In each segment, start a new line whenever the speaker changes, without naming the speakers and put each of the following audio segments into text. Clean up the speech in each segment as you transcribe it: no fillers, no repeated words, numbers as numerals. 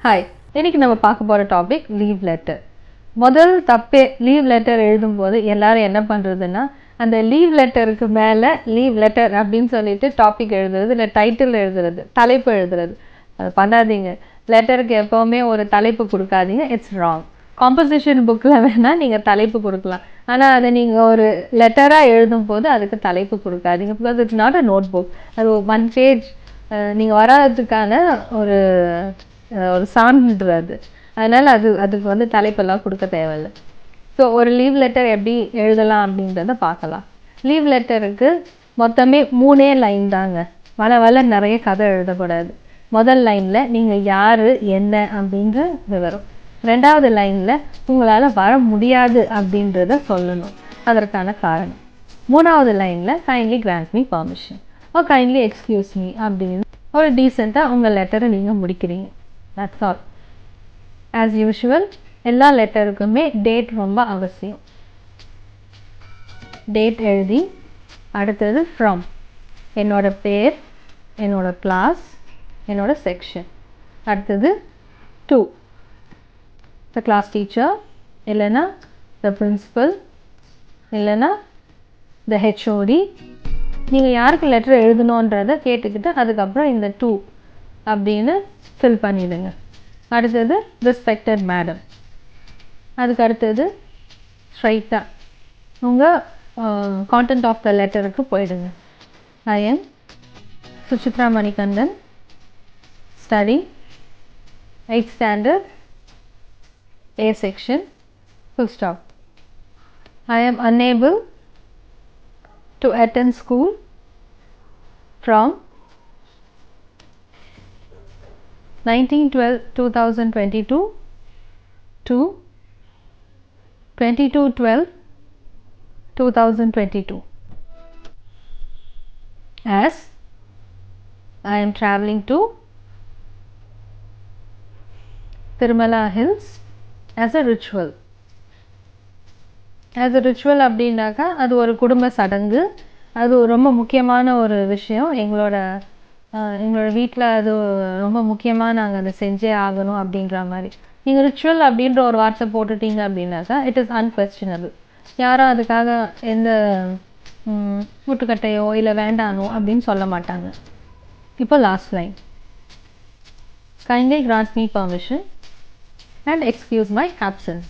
Hi, இன்னைக்கு நம்ம பார்க்க போகிற டாபிக் லீவ் லெட்டர். முதல் தப்பே லீவ் லெட்டர் எழுதும்போது எல்லாரும் என்ன பண்ணுறதுன்னா, அந்த லீவ் லெட்டருக்கு மேலே லீவ் லெட்டர் அப்படின்னு சொல்லிட்டு டாபிக் எழுதுறது, இல்லை டைட்டில் எழுதுறது, தலைப்பு எழுதுறது. அது பண்ணாதீங்க. லெட்டருக்கு எப்போவுமே ஒரு தலைப்பு கொடுக்காதீங்க. It's wrong. காம்போசிஷன் புக்கில் வேணால் நீங்கள் தலைப்பு கொடுக்கலாம், ஆனால் அதை நீங்கள் ஒரு லெட்டராக எழுதும் போது அதுக்கு தலைப்பு கொடுக்காதீங்க. Because it's not a notebook. அது 1 பேஜ் நீங்கள் வராதுக்கான ஒரு சான்று அது. அதனால் அதுக்கு வந்து தலைப்பெல்லாம் கொடுக்க தேவையில்லை. ஸோ ஒரு லீவ் லெட்டர் எப்படி எழுதலாம் அப்படின்றத பார்க்கலாம். லீவ் லெட்டருக்கு மொத்தமே 3 லைன் தாங்க. வள நிறைய கதை எழுதக்கூடாது. முதல் லைனில் நீங்கள் யார் என்ன அப்படின்ற விவரம். 2வது லைனில் உங்களால் வர முடியாது அப்படின்றத சொல்லணும், அதற்கான காரணம். 3வது லைனில் கைண்ட்லி கிராண்ட் மீ பர்மிஷன் ஓ கைண்ட்லி எக்ஸ்கியூஸ் மீ அப்படின்னு ஒரு டீசெண்டாக உங்கள் லெட்டரை நீங்கள் முடிக்கிறீங்க. That's all. As usual, எல்லா லெட்டருக்குமே டேட் ரொம்ப அவசியம். டேட் எழுதி அடுத்தது ஃப்ரம், என்னோட பேர், என்னோட கிளாஸ், என்னோட செக்ஷன். அடுத்தது டு த கிளாஸ் டீச்சர், இல்லைன்னா த பிரின்சிபல், இல்லைன்னா த ஹெச்ஓடி. நீங்கள் யாருக்கு லெட்டர் எழுதணுன்றதை கேட்டுக்கிட்டு அதுக்கப்புறம் இந்த டு அப்படின்னு ஃபில் பண்ணிவிடுங்க. அடுத்தது ரெஸ்பெக்டட் மேடம். அதுக்கு அடுத்தது ஸ்ட்ரைட்டாக உங்கள் கான்டென்ட் ஆஃப் த லெட்டருக்கு போயிடுங்க. I am Suchitra Manikandan, study 8th standard, A section, full stop. I am unable to attend school from 19/12/2022 to 22/12/2022 as I am traveling to Tirumala Hills as a ritual. As a ritual அப்படின்னாக்கா அது ஒரு குடும்ப சடங்கு. அது ரொம்ப முக்கியமான ஒரு விஷயம். எங்களோட வீட்டில் அது ரொம்ப முக்கியமாக நாங்கள் அதை செஞ்சே ஆகணும் அப்படின்ற மாதிரி. நீங்கள் ரிச்சுவல் அப்படின்ற ஒரு வார்த்தை போட்டுட்டீங்க அப்படின்னாக்கா இட் இஸ் அன்கொஸ்டினபிள். யாரும் அதுக்காக எந்த முட்டுக்கட்டையோ இல்லை வேண்டானோ அப்படின்னு சொல்ல மாட்டாங்க. இப்போ last line, kindly grant me permission and excuse my absence.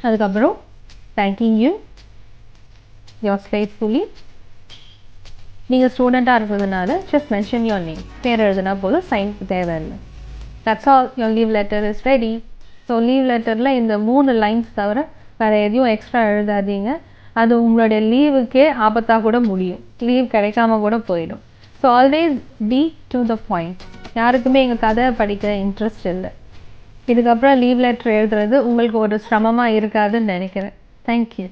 அதுக்கப்புறம் தேங்க்யூ யூ யோர்ஸ் ஃபெய்த்ஃபுல்லி. நீங்கள் ஸ்டூடெண்ட்டாக இருக்கிறதுனால ஜஸ்ட் மென்ஷன் யுவர் நேம், பேர் எழுதுனா போதும், சைனுக்கு தேவையில்லை. That's all. Your leave letter is ready. So leave லெட்டரில் இந்த 3 லைன்ஸ் தவிர வேறு எதையும் எக்ஸ்ட்ரா எழுதாதீங்க. அது உங்களுடைய லீவுக்கே ஆபத்தாக கூட முடியும். லீவ் கிடைக்காம கூட போயிடும். So always be to the point. யாருக்குமே எங்கள் கதை படிக்கிற இன்ட்ரெஸ்ட் இல்லை. இதுக்கப்புறம் லீவ் லெட்டர் எழுதுறது உங்களுக்கு ஒரு சிரமமாக இருக்காதுன்னு நினைக்கிறேன். தேங்க்யூ.